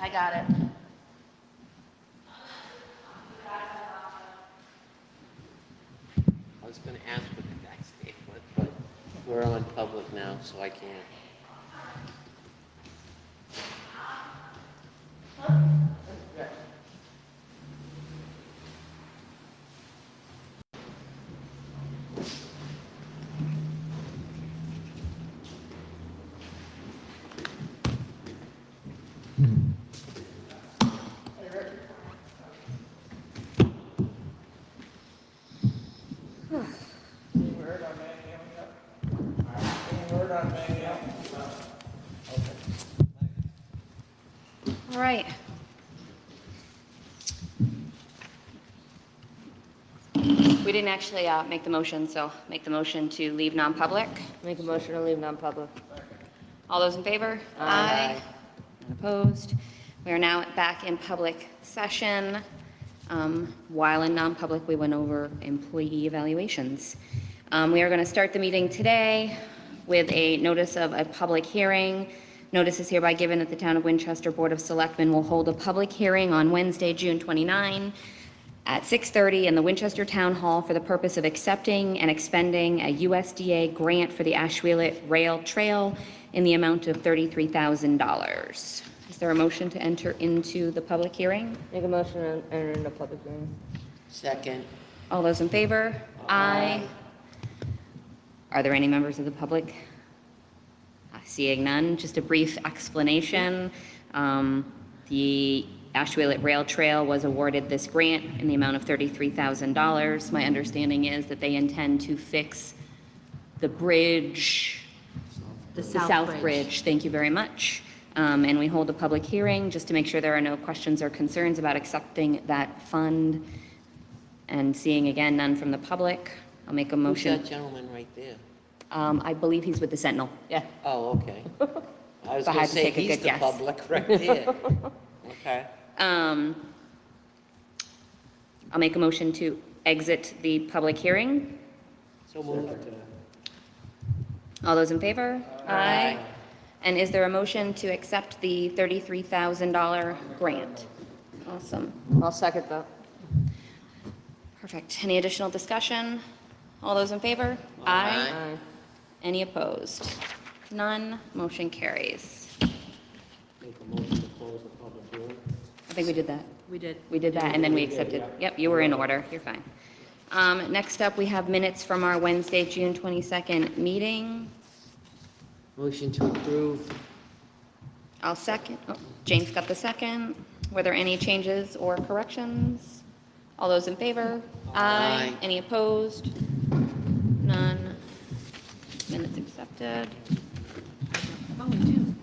I got it. I was gonna ask what the guy's name was, but we're on public now, so I can't. All right. We didn't actually make the motion, so make the motion to leave non-public. Make a motion to leave non-public. All those in favor? Aye. None opposed? We are now back in public session. While in non-public, we went over employee evaluations. We are going to start the meeting today with a notice of a public hearing. Notice is hereby given that the Town of Winchester Board of Selectmen will hold a public hearing on Wednesday, June 29, at 6:30 in the Winchester Town Hall for the purpose of accepting and expending a USDA grant for the Ashwheelet Rail Trail in the amount of $33,000. Is there a motion to enter into the public hearing? Make a motion to enter into public hearing. Second. All those in favor? Aye. Are there any members of the public? Seeing none, just a brief explanation. The Ashwheelet Rail Trail was awarded this grant in the amount of $33,000. My understanding is that they intend to fix the bridge, The the South Bridge. Thank you very much. And we hold a public hearing just to make sure there are no questions or concerns about accepting that fund. And seeing again, none from the public, I'll make a Who's motion. that gentleman right there? I believe he's with the Sentinel. Yeah. Oh, okay. I was If I gonna had to say, take a he's good the guess. public right there. Okay. I'll make a motion to exit the public hearing. So moved. All those in favor? Aye. And is there a motion to accept the $33,000 grant? Awesome. I'll second that. Perfect. Any additional discussion? All those in favor? Aye. Aye. Any opposed? None. Motion carries. Make a motion to close the public hearing. I think we did that. We did. We did that, and then we accepted. Yep, you were in order. You're fine. Next up, we have minutes from our Wednesday, June 22nd meeting. Motion to approve. I'll second. Oh, James got the second. Were there any changes or corrections? All those in favor? Aye. Any opposed? None. Minutes accepted. Oh, we do.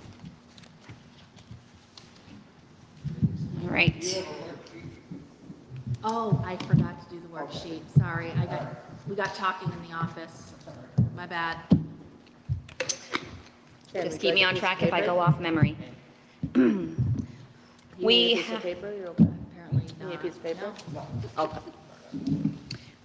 All right. Oh, I forgot to do the worksheet. Sorry, we got talking in the office. My bad. Just keep me on track if I go off memory. You We need a piece ha- of paper? You're okay. Apparently You not. need a piece of paper? Okay.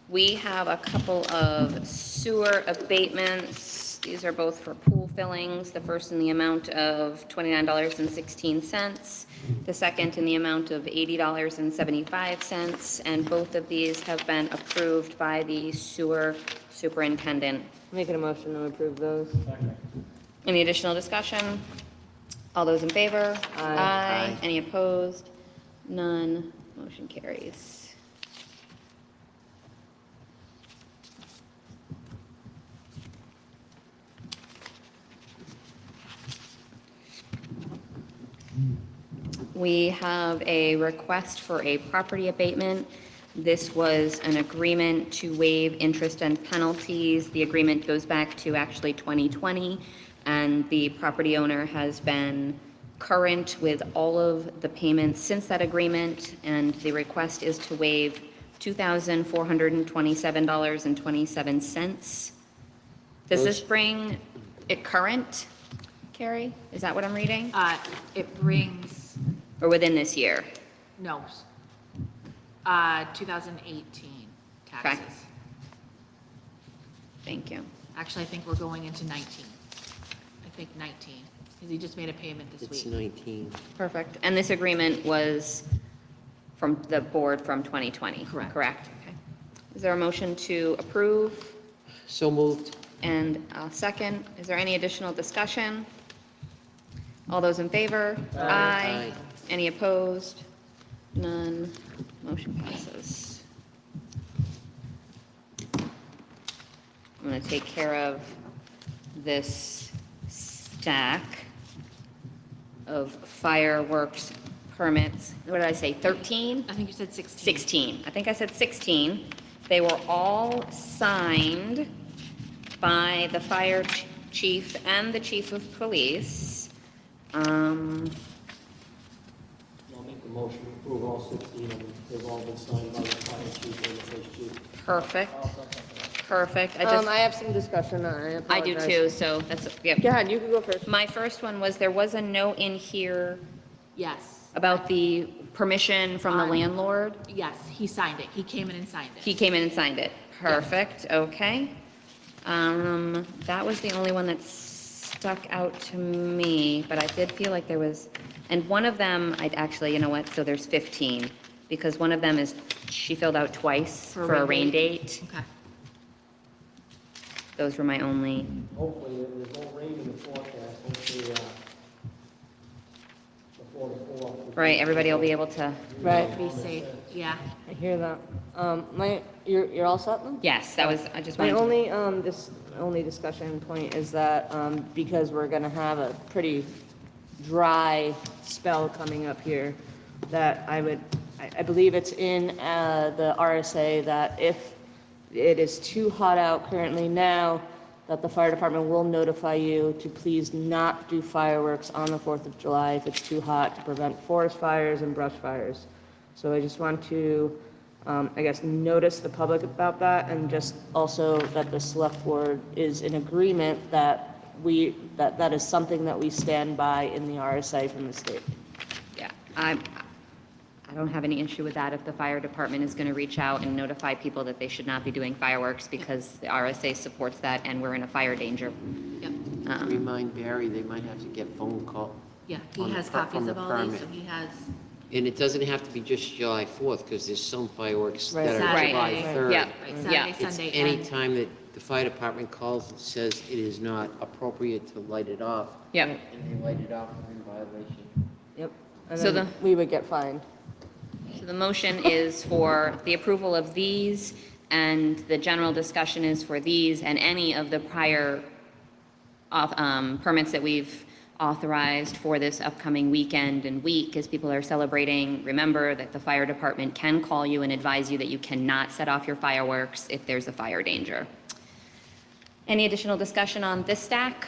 We have a couple of sewer abatements. These are both for pool fillings. The first in the amount of $29.16. The second in the amount of $80.75. And both of these have been approved by the sewer superintendent. Making a motion to approve those. Any additional discussion? All those in favor? Aye. Aye. Any opposed? None. Motion carries. We have a request for a property abatement. This was an agreement to waive interest and penalties. The agreement goes back to actually 2020, and the property owner has been current with all of the payments since that agreement, and the request is to waive $2,427.27. Does this bring it current, Carrie? Is that what I'm reading? It brings, Or within this year? no, 2018 taxes. Thank you. Actually, I think we're going into 19. I think 19. because he just made a payment this It's week. 19. Perfect. And this agreement was from the board from 2020? Correct. Correct. Okay. Is there a motion to approve? So moved. And a second. Is there any additional discussion? All those in favor? Aye. Any opposed? None. Motion passes. I'm going to take care of this stack of fireworks permits. What did I say, 13? I think you said 16. 16. I think I said 16. They were all signed by the fire chief and the chief of police. I'll make the motion to approve all 16 of them. They've all been signed by the fire chief and the police chief. Perfect. Perfect. I have some discussion, I do too, so that's, yeah. Go ahead, you can go first. My first one was, there was a note in here Yes, about the permission from the On- landlord. yes, he signed it. He came in and signed it. He came in and signed it. Perfect, okay. That was the only one that stuck out to me, but I did feel like there was, and one of them, I'd actually, you know what, so there's 15, because one of them is, she filled out twice for a rain date. Okay. Those were my only, Hopefully, there's no rain in the forecast, hopefully, before the 4th. right, everybody will be able to, Right, Be safe, yeah. I hear that. You're all set then? yes, that was, I just My wanted to. only discussion point is that, because we're gonna have a pretty dry spell coming up here, that I believe it's in, the RSA that if it is too hot out currently now, that the fire department will notify you to please not do fireworks on the 4th of July if it's too hot, to prevent forest fires and brush fires. So I just want to, I guess, notice the public about that, and just also that the select board is in agreement that that is something that we stand by in the RSA from the state. Yeah, I don't have any issue with that if the fire department is going to reach out and notify people that they should not be doing fireworks because the RSA supports that and we're in a fire danger. Yep, Remind Barry, they might have to get phone call. yeah, he On the has per- copies from the of all these, permit. so he has, And it doesn't have to be just July 4th, because there's some fireworks Right. that are Right. July Saturday. 3rd. Yeah. right, Yeah. Saturday, It's Sunday, any and, time that the fire department calls and says it is not appropriate to light it off, Yep, and they light it off, they're in violation. Yep. And So then we would get fined. so the motion is for the approval of these, and the general discussion is for these and any of the prior permits that we've authorized for this upcoming weekend and week as people are celebrating. Remember that the fire department can call you and advise you that you cannot set off your fireworks if there's a fire danger. Any additional discussion on this stack?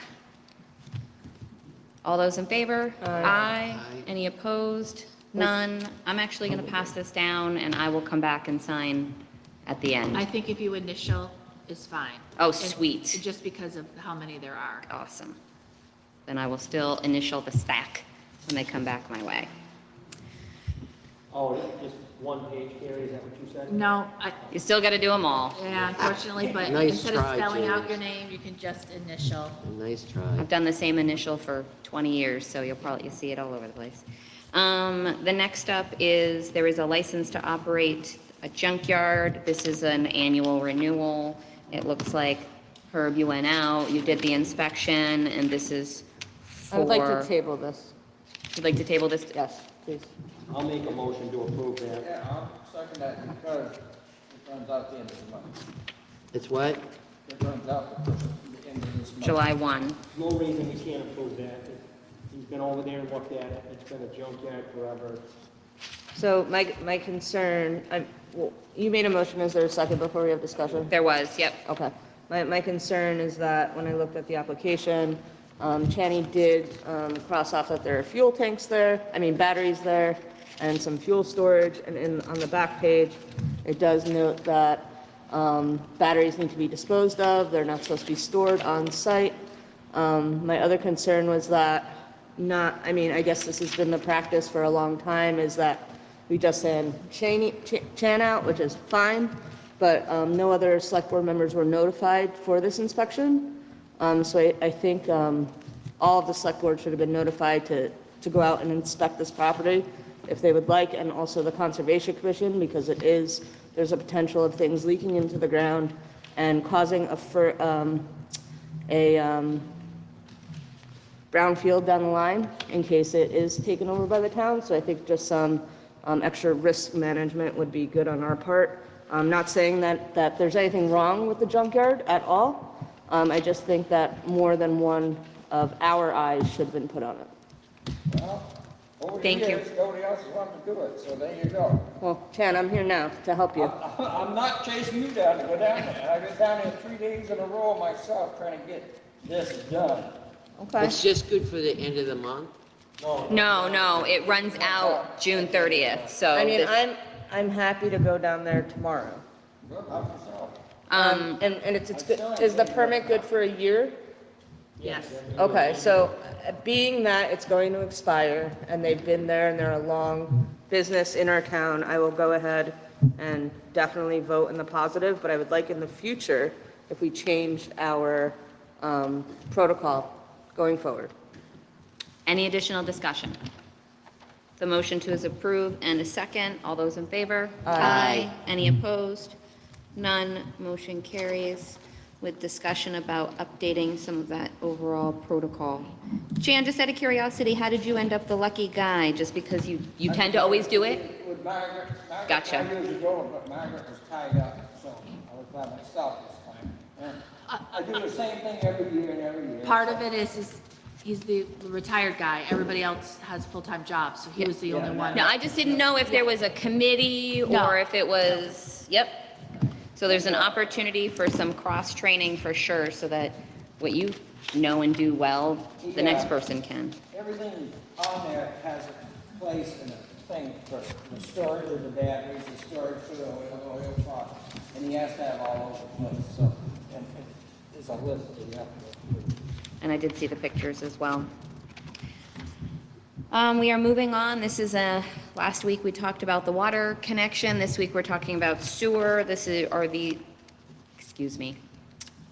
All those in favor? Aye. Any opposed? None. I'm actually going to pass this down, and I will come back and sign at the I end. think if you initial is fine. Oh, And sweet. Just because of how many there are. Awesome. Then I will still initial the stack when they come back my way. Oh, just one page, Carrie, is that what you said? No, You still got to do them all. yeah, unfortunately, but Nice instead of try, spelling out James. your name, you can just initial. Nice try. I've done the same initial for 20 years, so you'll see it all over the place. The next up is, there is a license to operate a junkyard. This is an annual renewal. It looks like, Herb, you went out, you did the inspection, and this is for... I would like to table this. You'd like to table this? Yes, please. I'll make a motion to approve that. Yeah, I'll second that because it runs out at the end of the month. It's what? It runs out at the end of this month. July 1. No reason we can't approve that. He's been over there and looked at it, it's been a junkyard forever. So my concern, well, you made a motion, is there a second before we have discussion? There was, yep. Okay. My concern is that when I looked at the application, Channy did cross off that there are fuel tanks there, batteries there, and some fuel storage, and on the back page, it does note that batteries need to be disposed of, they're not supposed to be stored on site. My other concern was that I guess this has been the practice for a long time, is that we just send Chan out, which is fine, but no other select board members were notified for this inspection. So I think all of the select board should have been notified to go out and inspect this property if they would like, and also the Conservation Commission, because there's a potential of things leaking into the ground and causing a brownfield down the line in case it is taken over by the town. So I think just some extra risk management would be good on our part. I'm not saying that there's anything wrong with the junkyard at all. I just think that more than one of our eyes should have been put on it. Well, over the Thank you. years, nobody else has wanted to do it, so there you go. Well, Chan, I'm here now to help you. I'm not chasing you down to go down there. I've been down there 3 days in a row myself trying to get this done. Okay. It's just good for the end of the month? No, it runs out June 30th, so. I mean, this- I'm happy to go down there tomorrow. Good, help yourself. And it's good, is the permit good for a year? Yes. Okay, so being that it's going to expire and they've been there and they're a long business in our town, I will go ahead and definitely vote in the positive, but I would like in the future if we changed our protocol going forward. Any additional discussion? The motion to is approved and a second. All those in favor? Aye. Any opposed? None. Motion carries with discussion about updating some of that overall protocol. Jan, just out of curiosity, how did you end up the lucky guy? Just because you tend to always do it? With Margaret. Gotcha. I usually go, but Margaret was tied up, so I was by myself this time. And I do the same thing every year and every year. Part of it is he's the retired guy. Everybody else has full-time jobs, so he was the only one. No, I just didn't know if there was a committee No. or if it was, yep. So there's an opportunity for some cross-training for sure, so that what you know and do well, the next Yeah. person can. Everything on there has a place and a thing for the storage of the batteries, the storage for the oil pot, and he has to have all over the place, so, and there's a list that you have to go through. And I did see the pictures as well. We are moving on. This is last week we talked about the water connection. This week we're talking about sewer.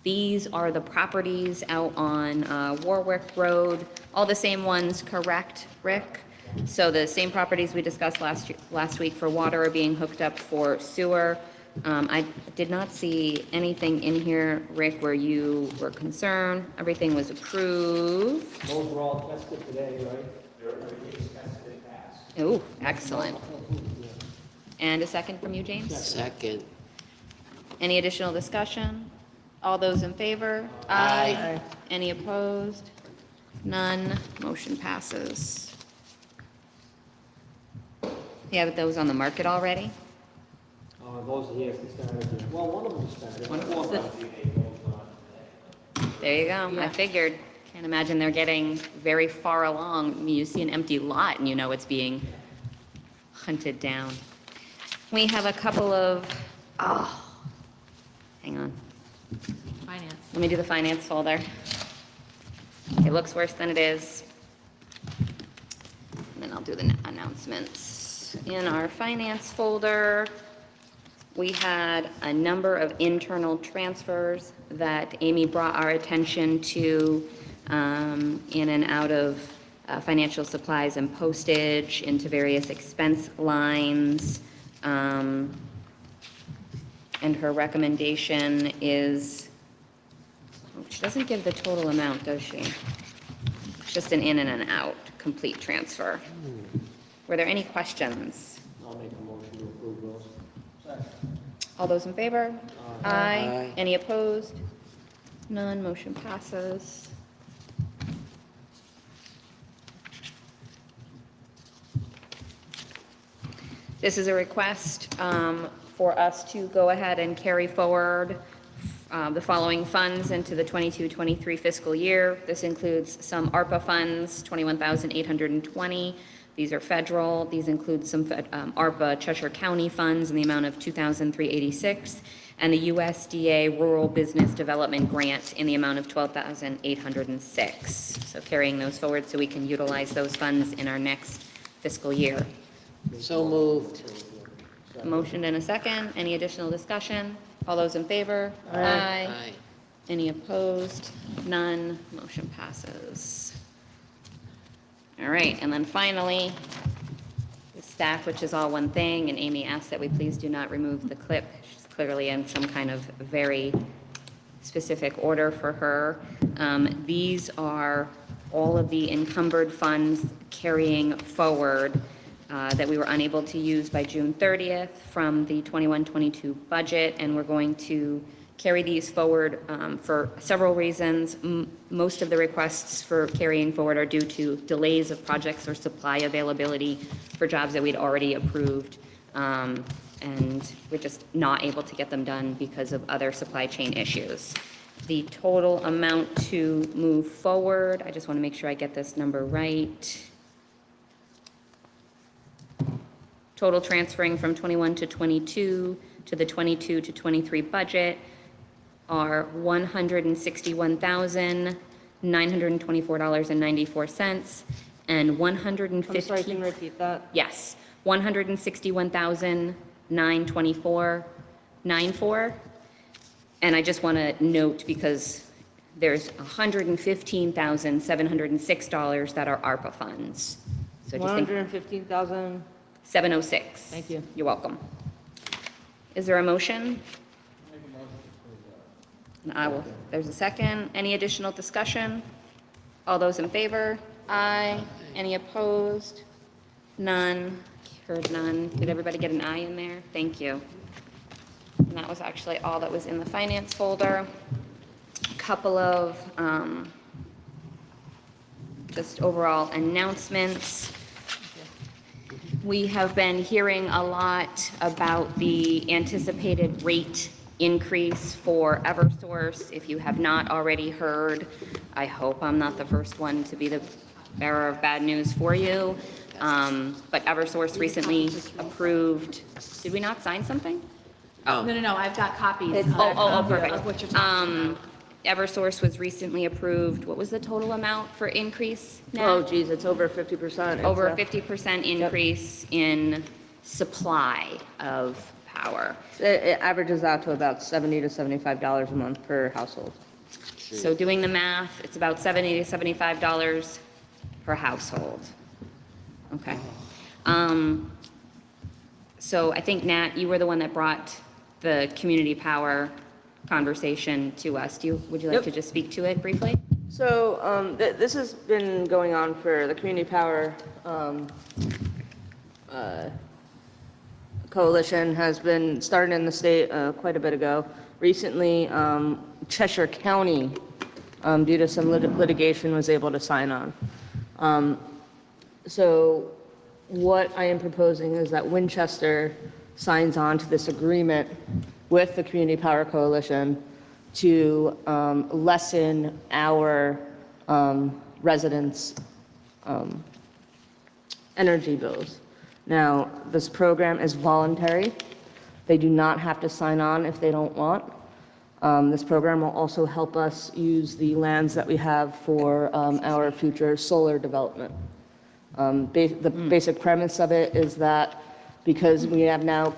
These are the properties out on Warwick Road. All the same ones, correct, Rick? So the same properties we discussed last week for water are being hooked up for sewer. I did not see anything in here, Rick, where you were concerned. Everything was approved. Those were all tested today, right? Ooh, excellent. And a second from you, James? Second. Any additional discussion? All those in favor? Aye. Any opposed? None. Motion passes. You have those on the market already? Those, yes, they started, well, one of them started. One of them. One. There you go. I Yeah. figured. Can't imagine they're getting very far along. I mean, you see an empty lot and you know it's being hunted down. We have a couple of, hang on. Finance. Let me do the finance folder. It looks worse than it is. And then I'll do the announcements. In our finance folder, we had a number of internal transfers that Amy brought our attention to in and out of financial supplies and postage into various expense lines. And her recommendation is, she doesn't give the total amount, does she? It's just an in and an out, complete transfer. Were there any questions? I'll make a motion to approve those. Second. All those in favor? Aye. Aye. Any opposed? None, motion passes. This is a request for us to go ahead and carry forward the following funds into the 22-23 fiscal year. This includes some ARPA funds, $21,820. These are federal. These include some ARPA Cheshire County funds in the amount of $2,386, and the USDA Rural Business Development Grant in the amount of $12,806. So carrying those forward so we can utilize those funds in our next fiscal year. So moved. A motion and a second. Any additional discussion? All those in favor? Aye. Any opposed? None. Motion passes. All right, and then finally, the staff, which is all one thing, and Amy asked that we please do not remove the clip. She's clearly in some kind of very specific order for her. These are all of the encumbered funds carrying forward that we were unable to use by June 30th from the 21-22 budget, and we're going to carry these forward for several reasons. Most of the requests for carrying forward are due to delays of projects or supply availability for jobs that we'd already approved, and we're just not able to get them done because of other supply chain issues. The total amount to move forward, I just want to make sure I get this number right. Total transferring from 21 to 22 to the 22 to 23 budget are $161,924.94 and 115. I'm sorry, can you repeat that? Yes, $161,924.94. And I just want to note, because there's $115,706 that are ARPA funds. So just think 115,000. 706. Thank you. You're welcome. Is there a motion? And I will, there's a second. Any additional discussion? All those in favor? Aye. Any opposed? None. Heard none. Did everybody get an aye in there? Thank you. And that was actually all that was in the finance folder. Couple of just overall announcements. We have been hearing a lot about the anticipated rate increase for Eversource. If you have not already heard, I hope I'm not the first one to be the bearer of bad news for you. But Eversource recently approved, did we not sign something? No, I've got copies Perfect. of what you're talking about. Eversource was recently approved. What was the total amount for increase now? Oh, geez, it's over 50%. Over a It's, 50% increase in supply of power. it averages out to about $70 to $75 a month per household. So doing the math, it's about $70 to $75 per household. Okay. So I think, Nat, you were the one that brought the community power conversation to us. Would you like Yep. to just speak to it briefly? So this has been going on for the Community Power Coalition, has been started in the state quite a bit ago. Recently, Cheshire County, due to some litigation, was able to sign on. So what I am proposing is that Winchester signs on to this agreement with the Community Power Coalition to lessen our residents' energy bills. Now, this program is voluntary. They do not have to sign on if they don't want. This program will also help us use the lands that we have for our future solar development. The basic premise of it is that because we now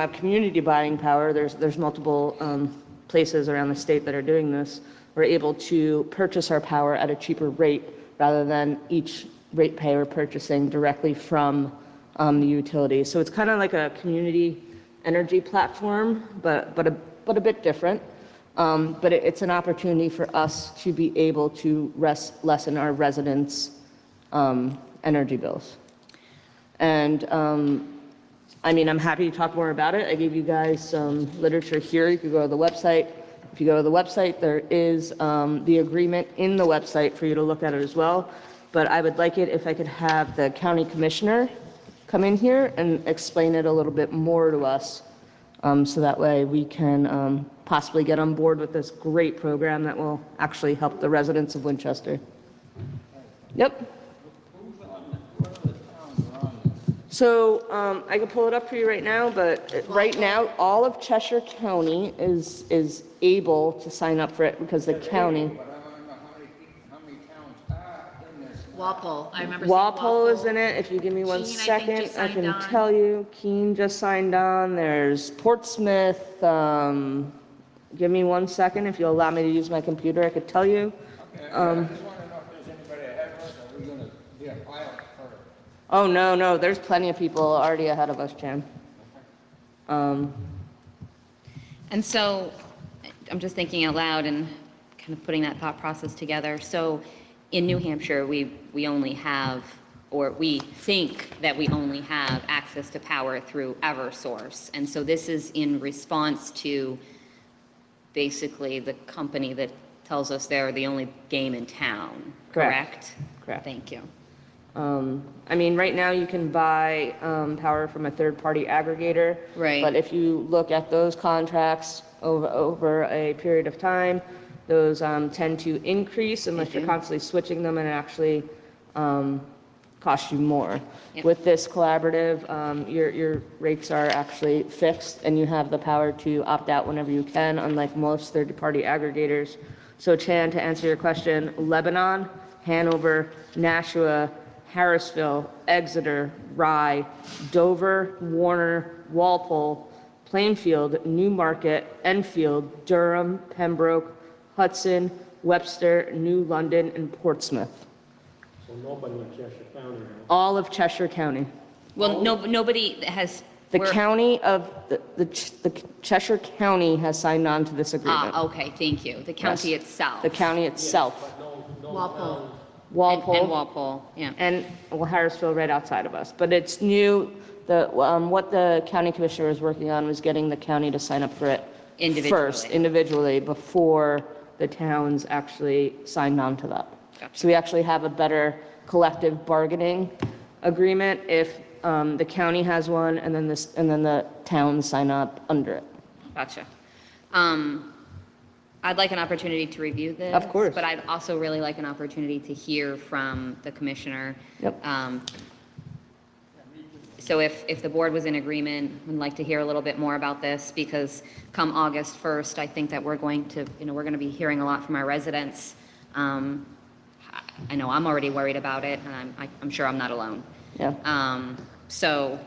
have community buying power, there's multiple places around the state that are doing this, we're able to purchase our power at a cheaper rate rather than each ratepayer purchasing directly from the utility. So it's kind of like a community energy platform, but a bit different. But it's an opportunity for us to be able to lessen our residents' energy bills. And I mean, I'm happy to talk more about it. I gave you guys some literature here. You could go to the website. If you go to the website, there is the agreement in the website for you to look at it as well. But I would like it if I could have the county commissioner come in here and explain it a little bit more to us, so that way we can possibly get on board with this great program that will actually help the residents of Winchester. Yep. So I can pull it up for you right now, but right now, all of Cheshire County is able to sign up for it because the county. But I want to know how many towns are in this. Walpole, I remember seeing Walpole is in it. If you give me one Keene, I think, second, just I signed can on. tell you. Keene just signed on. There's Portsmouth, give me 1 second, if you'll allow me to use my computer, I could tell you. Okay, I just want to know if there's anybody ahead of us, or are we going to be a pile for? Oh, no, there's plenty of people already ahead of us, Jim. And so, I'm just thinking out loud and kind of putting that thought process together. So, in New Hampshire, we only have, or we think that we only have access to power through Eversource. And so this is in response to basically the company that tells us they're the only game in town, correct? Correct. Thank you. I mean, right now you can buy power from a third-party aggregator. Right. But if you look at those contracts over a period of time, those tend to increase unless you're constantly switching them, and it actually costs you more. Yep. With this collaborative, your rates are actually fixed, and you have the power to opt out whenever you can, unlike most third-party aggregators. So Chan, to answer your question, Lebanon, Hanover, Nashua, Harrisville, Exeter, Rye, Dover, Warner, Walpole, Plainfield, Newmarket, Enfield, Durham, Pembroke, Hudson, Webster, New London, and Portsmouth. So nobody in Cheshire County now. All of Cheshire County. Well, nobody has. The we're- county of, the Cheshire County has signed on to this agreement. Okay, thank you. The county Yes. itself. The county itself. Walpole. Walpole. And Walpole, yeah. And, well, Harrisville right outside of us. But it's new, what the county commissioner was working on was getting the county to sign up for it first, individually, before the towns actually signed on to that. Gotcha. So we actually have a better collective bargaining agreement if the county has one, and then the towns sign up under it. Gotcha. I'd like an opportunity to review this. Of course. But I'd also really like an opportunity to hear from the commissioner. Yep. So if the board was in agreement, I'd like to hear a little bit more about this, because come August 1st, I think that we're going to be hearing a lot from our residents. I know I'm already worried about it, and I'm sure I'm not alone. Yeah. So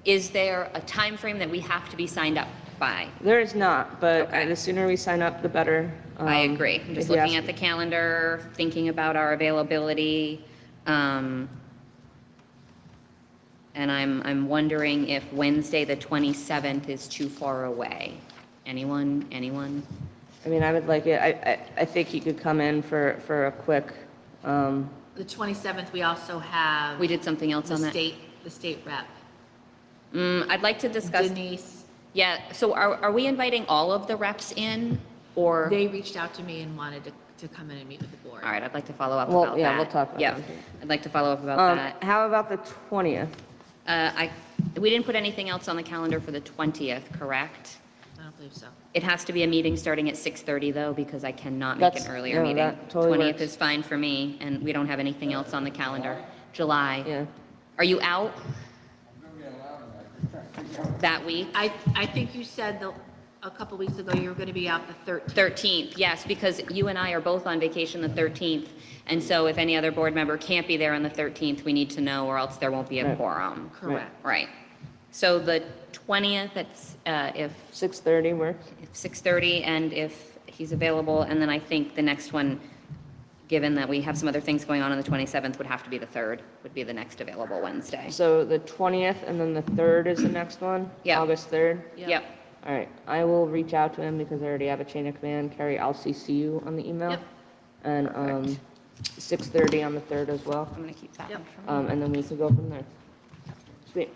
is there a time frame that we have to be signed up by? There is not, but Okay. the sooner we sign up, the better. I agree. I'm just if you looking ask- at the calendar, thinking about our availability. And I'm wondering if Wednesday, the 27th is too far away. Anyone? I mean, I would like it, I think he could come in for a quick, The 27th, we also have We did something else on that. the state rep, I'd like to discuss, Denise. yeah, so are we inviting all of the reps in, or? They reached out to me and wanted to come in and meet with the board. All right, I'd like to follow up Well, about that. yeah, we'll talk about Yeah, that. I'd like to follow up about that. how about the 20th? We didn't put anything else on the calendar for the 20th, correct? I don't believe so. It has to be a meeting starting at 6:30 though, because I cannot make an That's- earlier no, meeting. that totally 20th works. is fine for me, and we don't have anything else on the calendar. July. Yeah. Are you out I'm going to be allowed, and I'm just trying to figure out. that week? I think you said a couple weeks ago you were going to be out the 13th. 13th, yes, because you and I are both on vacation the 13th, and so if any other board member can't be there on the 13th, we need to know, or else there won't be a Right. quorum. Correct. Right. So the 20th, that's if 6:30 works? 6:30, and if he's available, and then I think the next one, given that we have some other things going on the 27th, would have to be the 3rd, would be the next available Wednesday. So the 20th, and then the 3rd is the next one? Yeah. August 3rd? Yeah. Yep, All right, I will reach out to him because I already have a chain of command. Carrie, I'll CC you on the email. Yep. And Perfect. 6:30 on the 3rd as well. I'm going to keep that Yep. one for me. And then we can go from there. Sweet.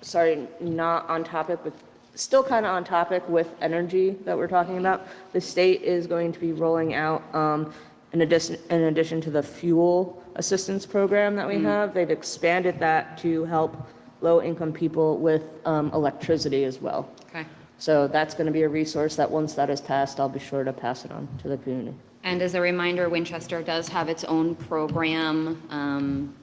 Sorry, not on topic, but still kind of on topic with energy that we're talking about. The state is going to be rolling out, in addition to the fuel assistance program that we have, they've expanded that to help low-income people with electricity as well. Okay. So that's going to be a resource that once that is passed, I'll be sure to pass it on to the community. And as a reminder, Winchester does have its own program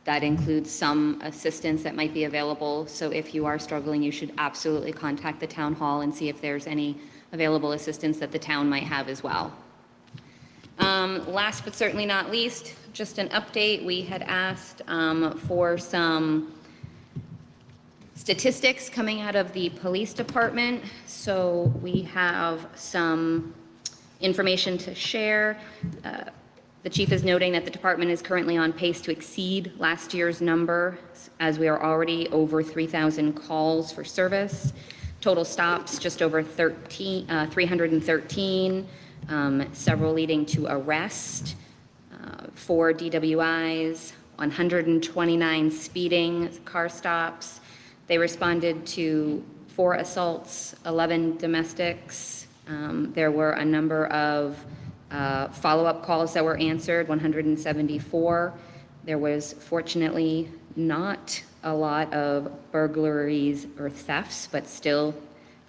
that includes some assistance that might be available. So if you are struggling, you should absolutely contact the town hall and see if there's any available assistance that the town might have as well. Last but certainly not least, just an update. We had asked for some statistics coming out of the police department. So we have some information to share. The chief is noting that the department is currently on pace to exceed last year's number, as we are already over 3,000 calls for service. Total stops, just over 313, several leading to arrest, 4 DWIs, 129 speeding car stops. They responded to 4 assaults, 11 domestics. There were a number of follow-up calls that were answered, 174. There was fortunately not a lot of burglaries or thefts, but still,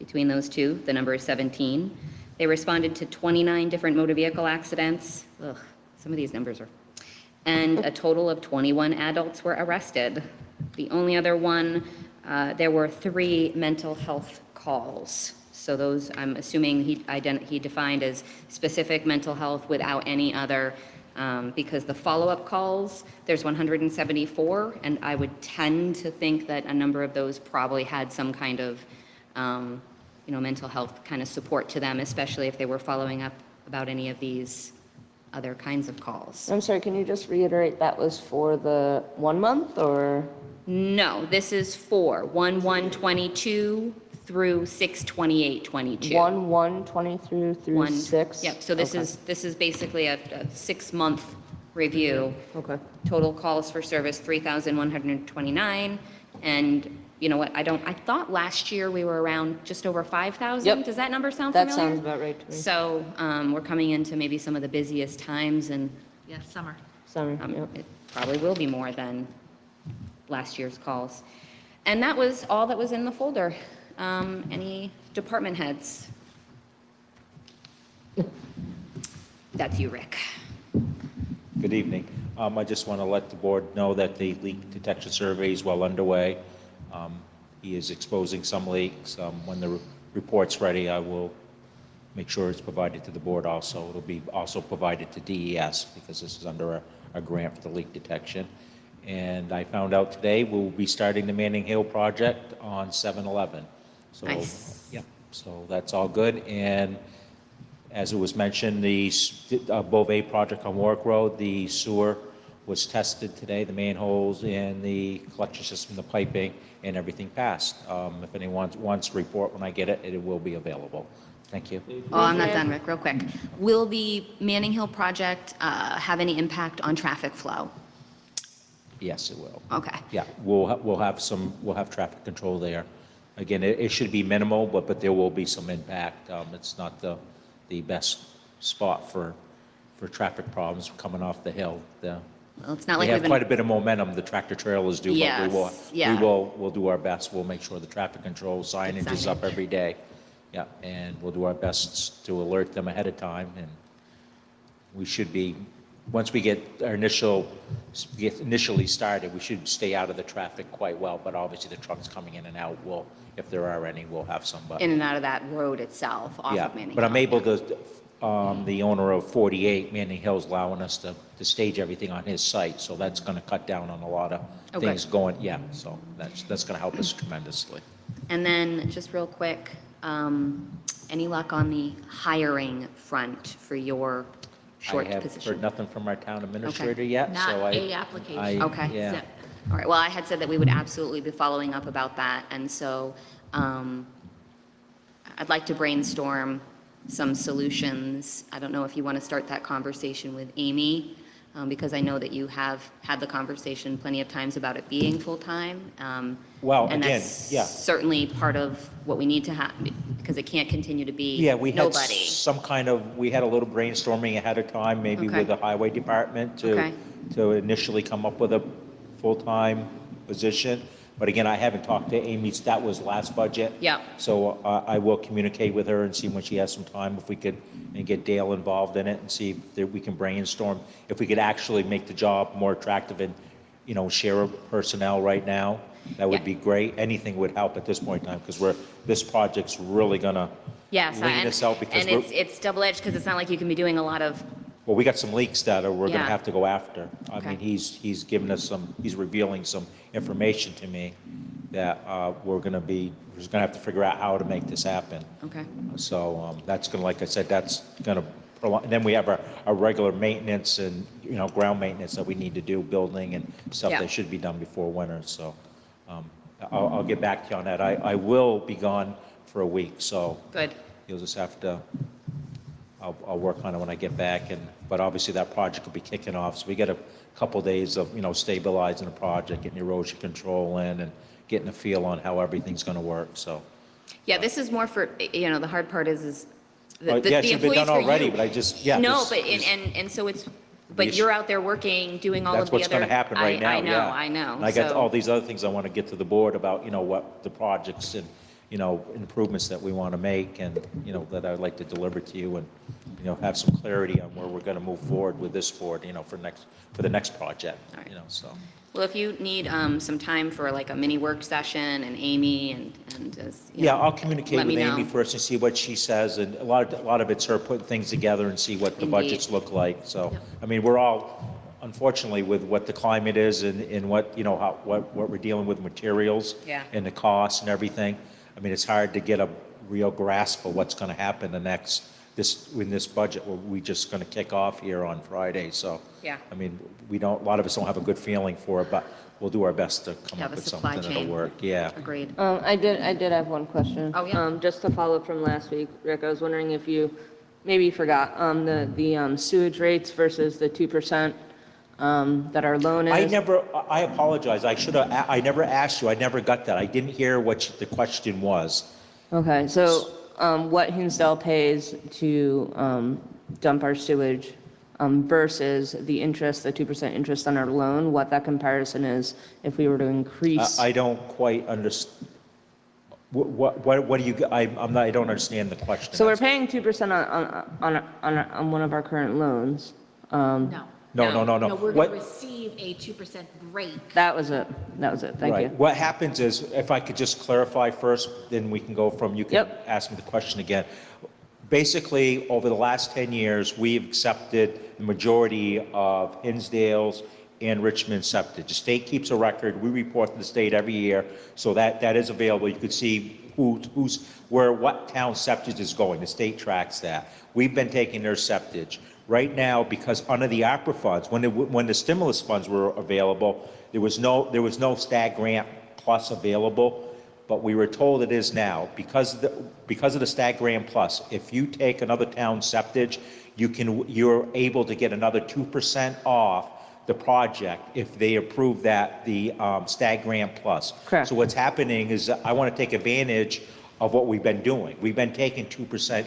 between those two, the number is 17. They responded to 29 different motor vehicle accidents. Ugh, some of these numbers are. And a total of 21 adults were arrested. The only other one, there were 3 mental health calls. So those, I'm assuming he defined as specific mental health without any other, because the follow-up calls, there's 174, and I would tend to think that a number of those probably had some kind of, mental health kind of support to them, especially if they were following up about any of these other kinds of calls. I'm sorry, can you just reiterate that was for the 1 month or? No, this is for 1/1/22 through 6/28/22. 1/1/23 through 6? Yep, so this is basically a 6-month review. Okay. Total calls for service, 3,129. And you know what, I thought last year we were around just over 5,000. Yep. Does that number sound That familiar? sounds about right to me. So we're coming into maybe some of the busiest times, and Yeah, summer. Summer, yep. it probably will be more than last year's calls. And that was all that was in the folder. Any department heads? That's you, Rick. Good evening. I just want to let the board know that the leak detection survey is well underway. He is exposing some leaks. When the report's ready, I will make sure it's provided to the board also. It'll be also provided to DES because this is under a grant for the leak detection. And I found out today we'll be starting the Manning Hill project on 7/11. So, Nice. yeah, so that's all good. And as it was mentioned, the Beauvais project on Warwick Road, the sewer was tested today, the manholes and the collection system, the piping, and everything passed. If anyone wants to report when I get it, it will be available. Thank you. Oh, I'm not done, Rick, real quick. Will the Manning Hill project have any impact on traffic flow? Yes, it will. Okay. Yeah, we'll have traffic control there. Again, it should be minimal, but there will be some impact. It's not the best spot for traffic problems coming off the hill. Well, it's not We like have we've been. quite a bit of momentum, the tractor trailers do, but Yes, yeah. we'll do our best. We'll make sure the traffic control signage is up signage. every day. Yeah, and we'll do our best to alert them ahead of time, and we should be, once we get initially started, we should stay out of the traffic quite well, but obviously the trucks coming in and out will, if there are any, we'll have some, but. In and out of that road itself, off Yeah, of Manning Hill. but I'm able to, the owner of 48 Manning Hill's allowing us to stage everything on his site, so that's going to cut down on a lot of Okay. things going, yeah, so that's going to help us tremendously. And then, just real quick, any luck on the hiring front for your short I have position? heard nothing from our town administrator yet, Not so a application. Okay. Yeah, Zip. All right, well, I had said that we would absolutely be following up about that, and so I'd like to brainstorm some solutions. I don't know if you want to start that conversation with Amy, because I know that you have had the conversation plenty of times about it being full-time. Well, And again, that's yeah. certainly part of what we need to have, because it can't continue to be Yeah, we had nobody. some kind of, we had a little brainstorming ahead of time, maybe Okay. with the highway department Okay. to initially come up with a full-time position. But again, I haven't talked to Amy, that was last budget. Yeah. So I will communicate with her and see when she has some time, if we could, and get Dale involved in it and see if we can brainstorm, if we could actually make the job more attractive and, share personnel right now. That would Yeah. be great. Anything would help at this point in time, because this project's really gonna Yes, lean us out, because and it's double-edged, because it's not like you can be doing a lot of, well, we got some leaks that we're Yeah. gonna have to go after. I Okay. mean, he's given us he's revealing some information to me that we're going to have to figure out how to make this happen. Okay. So that's going to, like I said, that's going to prolong, and then we have our regular maintenance and, ground maintenance that we need to do, building and stuff Yeah. that should be done before winter, so I'll get back to you on that. I will be gone for a week, so Good. you'll just have to, I'll work on it when I get back, but obviously that project will be kicking off, so we get a couple days of, stabilizing the project, getting erosion control in, and getting a feel on how everything's going to work, so. Yeah, this is more for, the hard part is Well, the yeah, it should have been employees done for already, you. but I just, yeah. No, this but, is- and so it's, but issue- you're out there working, doing all of That's the other. what's going to happen right now, yeah. I know. And I got So- all these other things I want to get to the board about, what the projects and, improvements that we want to make and, that I'd like to deliver to you and, have some clarity on where we're going to move forward with this board, for the next project, All right. so. Well, if you need some time for like a mini work session and Amy and as, Yeah, I'll communicate let with me Amy know. first and see what she says, and a lot of it's her putting things together and see what the Indeed. budgets look like, so. Yep. I mean, we're all, unfortunately, with what the climate is and what, what we're dealing with materials. Yeah. And the costs and everything, I mean, it's hard to get a real grasp of what's gonna happen in this budget, we just gonna kick off here on Friday, so. Yeah. I mean, a lot of us don't have a good feeling for it, but we'll do our best to come Yeah, up the with supply something that'll chain. work, yeah. Agreed. I did have one question. Oh, yeah. Just to follow up from last week, Rick, I was wondering if maybe you forgot, the sewage rates versus the 2% that our loan is. I apologize, I never asked you, I never got that, I didn't hear what the question was. Okay, so what Hinsdale pays to dump our sewage versus the interest, the 2% interest on our loan, what that comparison is if we were to increase. I don't quite understand, what do you, I don't understand the question. So we're paying 2% on one of our current loans. No. No, No, we're What- going to receive a 2% break. That was it. Thank Right. you. What happens is, if I could just clarify first, then we can go from, you can Yep. ask me the question again. Basically, over the last 10 years, we've accepted the majority of Hinsdale's and Richmond septic. The state keeps a record, we report to the state every year, so that is available. You could see what town septic is going, the state tracks that. We've been taking their septic. Right now, because under the ARPA funds, when the stimulus funds were available, there was no STAG grant plus available, but we were told it is now. Because of the STAG grant plus, if you take another town's septic, you're able to get another 2% off the project if they approve the STAG grant plus. Correct. So what's happening is I want to take advantage of what we've been doing. We've been taking 2%,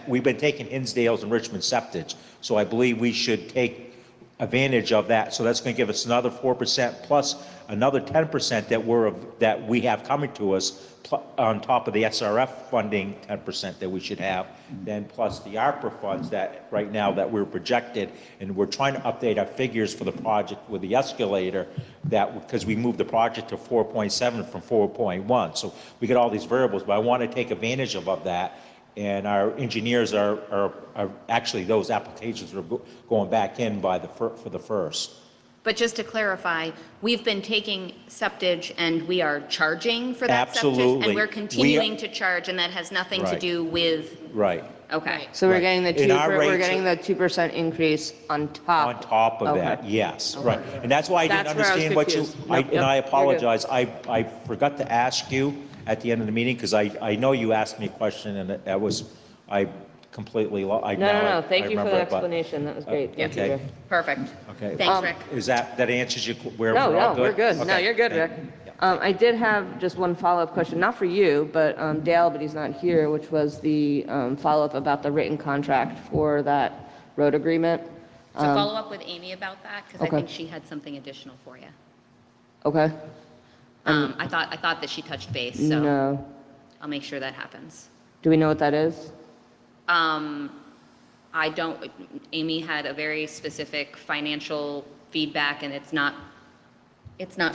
we've been taking Hinsdale's and Richmond septic. So I believe we should take advantage of that. So that's going to give us another 4% plus another 10% that we have coming to us on top of the SRF funding 10% that we should have, then plus the ARPA funds that right now that we're projected, and we're trying to update our figures for the project with the escalator because we moved the project to 4.7 from 4.1. So we get all these variables, but I want to take advantage of that. And our engineers are actually, those applications are going back in for the first. But just to clarify, we've been taking septage and we are charging for that septage? Absolutely. And we're We- continuing to charge, and that has nothing to Right. do with, Right. okay. So we're Right. getting the And our we're rates getting the 2% increase on top. On top of Okay. that, yes, right. And that's why I didn't That's where I was understand what you, confused. Yep, and yep, I you're good. apologize. I forgot to ask you at the end of the meeting, because I know you asked me a question, and I completely, No, thank you for the explanation, that was great. Thank you, okay. Rick. Perfect. Okay. Thanks, Rick. Is that answers you, where No, we're all no, we're good. No, Okay. you're good, Rick. I did have just one follow-up question, not for you, but Dale, but he's not here, which was the follow-up about the written contract for that road agreement. So follow up with Amy about that, because I okay. think she had something additional for you. Okay? I thought that she touched base, so No. I'll make sure that happens. Do we know what that is? I don't, Amy had a very specific financial feedback, and it's not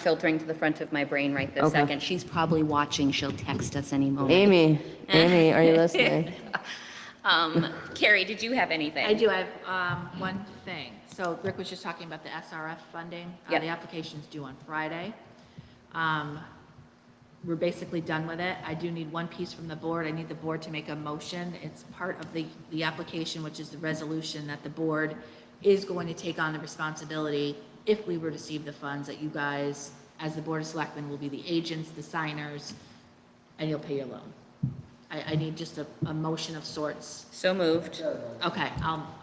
filtering to the front of my brain right this Okay. second. She's probably watching, she'll text us any moment. Amy, are you listening? Carrie, did you have anything? I do have one thing. So Rick was just talking about the SRF funding. Yep. The application's due on Friday. we're basically done with it. I do need one piece from the board. I need the board to make a motion. It's part of the application, which is the resolution that the board is going to take on the responsibility if we were to receive the funds, that you guys, as the Board of Selectmen, will be the agents, the signers, and you'll pay your loan. I need just a motion of sorts. So moved. Okay,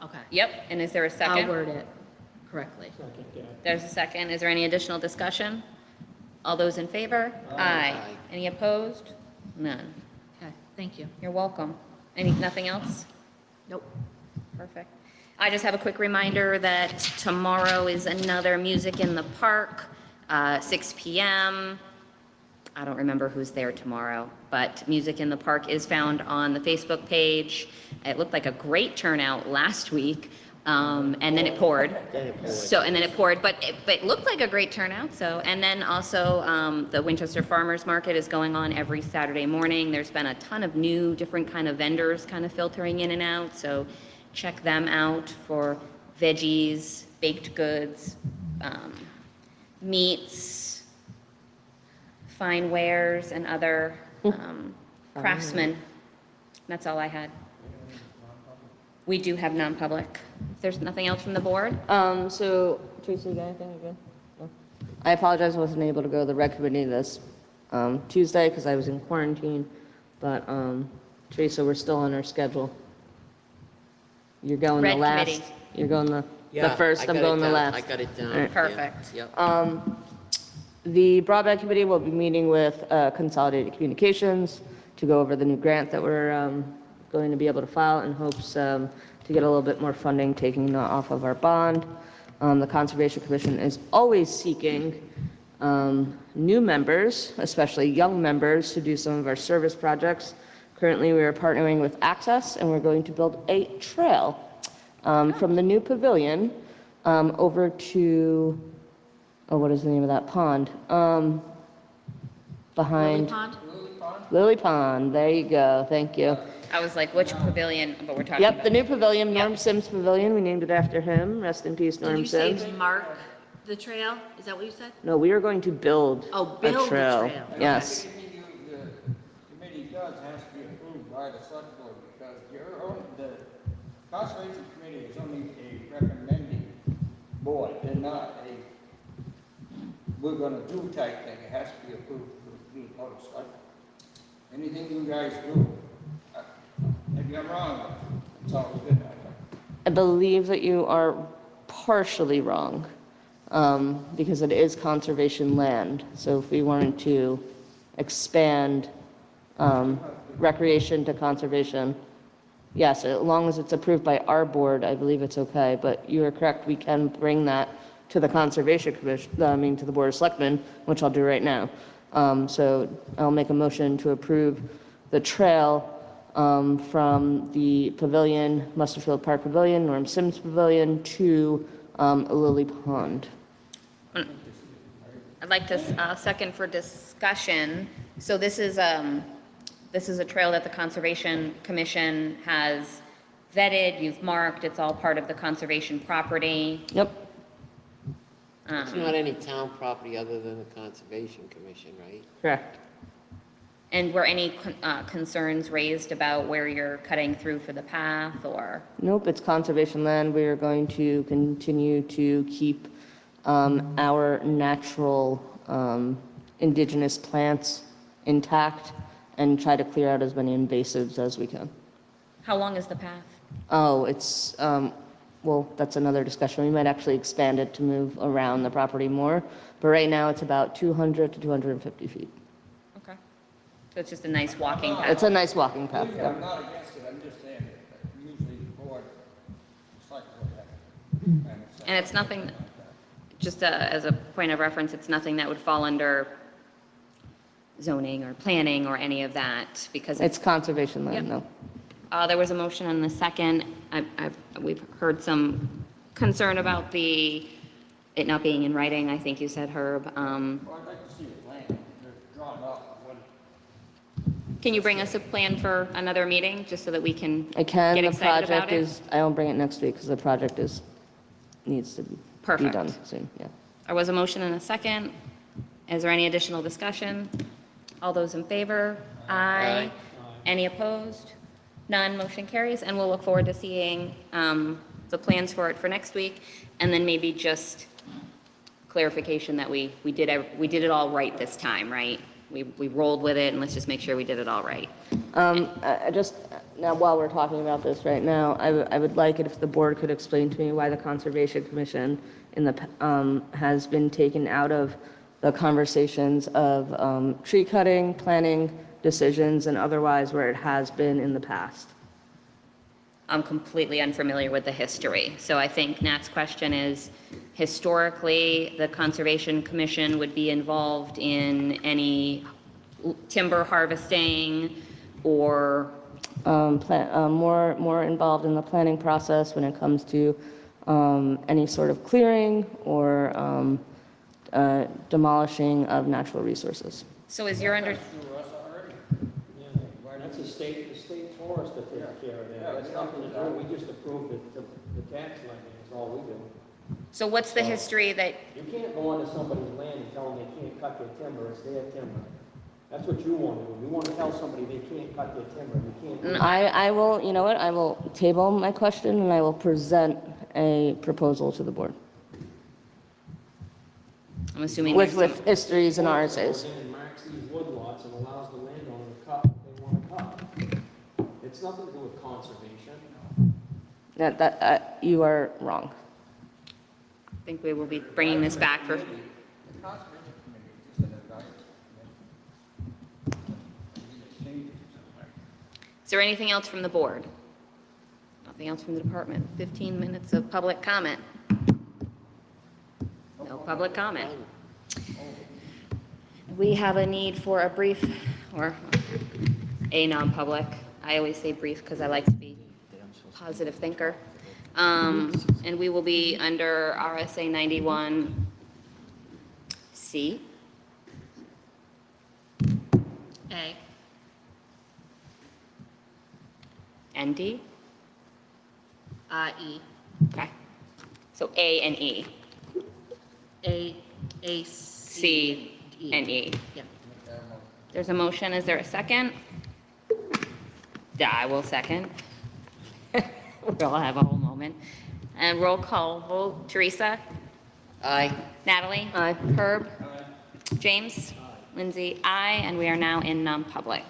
okay. Yep, and is there a I'll second? word it correctly. Second, yeah. There's a second. Is there any additional discussion? All those in favor? Aye. Aye. Any opposed? None. Okay, thank you. You're welcome. Nothing else? Nope. Perfect. I just have a quick reminder that tomorrow is another Music in the Park, 6 PM. I don't remember who's there tomorrow, but Music in the Park is found on the Facebook page. It looked like a great turnout last week, and then it poured. And then it poured, but it looked like a great turnout, so. And then also, the Winchester Farmers Market is going on every Saturday morning. There's been a ton of new, different kind of vendors kind of filtering in and out, so check them out for veggies, baked goods, meats, fine wares, and other craftsmen. That's all I had. We do have non-public. If there's nothing else from the board? So, Tracy, you got anything again? No? I apologize, I wasn't able to go to the rec committee this Tuesday because I was in quarantine, but Teresa, we're still on our schedule. You're going the Rec last. committee. You're going the Yeah, first, I I'm got it going the down. last. I got it down. All right. Yeah, Perfect. Yep. The broadband committee will be meeting with Consolidated Communications to go over the new grant that we're going to be able to file in hopes to get a little bit more funding taken off of our bond. The Conservation Commission is always seeking new members, especially young members, to do some of our service projects. Currently, we are partnering with Access, and we're going to build a trail from the new pavilion over to, oh, what is the name of that pond? Lily Behind Pond? Lily Pond, there you go, thank you. I was like, which pavilion, but we're talking Yep, about. the new pavilion, Norm Sims Pavilion, we named it after him, rest in peace, Did Norm you say Sims. mark the trail? Is that what you said? No, we are going to build Oh, a build the trail. trail. Yes, Everything the committee does has to be approved by the select board, because the conservation committee is only a recommending board, they're not we're gonna do type thing, it has to be approved through the board of selectmen. Anything you guys do, maybe I'm wrong, it's always been that way. I believe that you are partially wrong, because it is conservation land. So if we wanted to expand recreation to conservation, yes, as long as it's approved by our board, I believe it's okay. But you are correct, we can bring that to the Conservation Commission, to the Board of Selectmen, which I'll do right now. So I'll make a motion to approve the trail from the pavilion, Musterfield Park Pavilion, Norm Sims Pavilion, to Lily Pond. I'd like to second for discussion. So this is a trail that the Conservation Commission has vetted, you've marked, it's all part of the conservation property. Yep. It's not any town property other than the Conservation Commission, right? Correct. And were any concerns raised about where you're cutting through for the path, or? Nope, it's conservation land. We are going to continue to keep our natural indigenous plants intact and try to clear out as many invasives as we can. How long is the path? Oh, it's, well, that's another discussion. We might actually expand it to move around the property more, but right now it's about 200 to 250 feet. Okay. So it's just a nice walking path? It's a nice walking path. Believe me, yeah. I'm not against it, I'm just saying that usually the board, it's like that. And it's nothing, just as a point of reference, it's nothing that would fall under zoning or planning or any of that, because It's conservation land, Yep. no. there was a motion and a second. We've heard some concern about it not being in writing, I think you said, Herb. Well, I'd like to see a plan, they're drawn up, when Can you bring us a plan for another meeting, just so that we can I can, get the excited about project it? is, I won't bring it next week because the project needs to be Perfect. done soon, yeah. There was a motion and a second. Is there any additional discussion? All those in favor? Aye. Aye. Any opposed? None, motion carries, and we'll look forward to seeing the plans for it for next week, and then maybe just clarification that we did it all right this time, right? We rolled with it, and let's just make sure we did it all right. I just, now while we're talking about this right now, I would like it if the board could explain to me why the Conservation Commission has been taken out of the conversations of tree cutting, planning decisions, and otherwise where it has been in the past. I'm completely unfamiliar with the history. So I think Nat's question is, historically, the Conservation Commission would be involved in any timber harvesting or, More involved in the planning process when it comes to any sort of clearing or demolishing of natural resources. so is your under, Yeah, that's the state forest that takes care of that. That's nothing to do, we just approved the tax levy, that's all we do. so what's the history that, You can't go onto somebody's land and tell them they can't cut their timber, it's their timber. That's what you want to do. You want to tell somebody they can't cut their timber, you can't. I will, you know what, I will table my question and I will present a proposal to the board I'm assuming with there's some- histories and Goes RSAs. in and marks these woodlots and allows the landowner to cut what they want to cut. It's nothing to do with conservation. You are wrong. I think we will be bringing this back for, The Conservation Committee is just an advisory committee. is there anything else from the board? Nothing else from the department? 15 minutes of public comment. No public comment. We have a need for a brief, or a non-public. I always say brief because I like to be a positive thinker. And we will be under RSA 91C. A. And D? E. Okay. So A and E. A, C and E. Yep. There's a motion, is there a second? Yeah, I will second. We'll have a whole moment. And roll call vote, Teresa? Aye. Natalie? Aye. Herb? James? Lindsay? Aye, and we are now in non-public.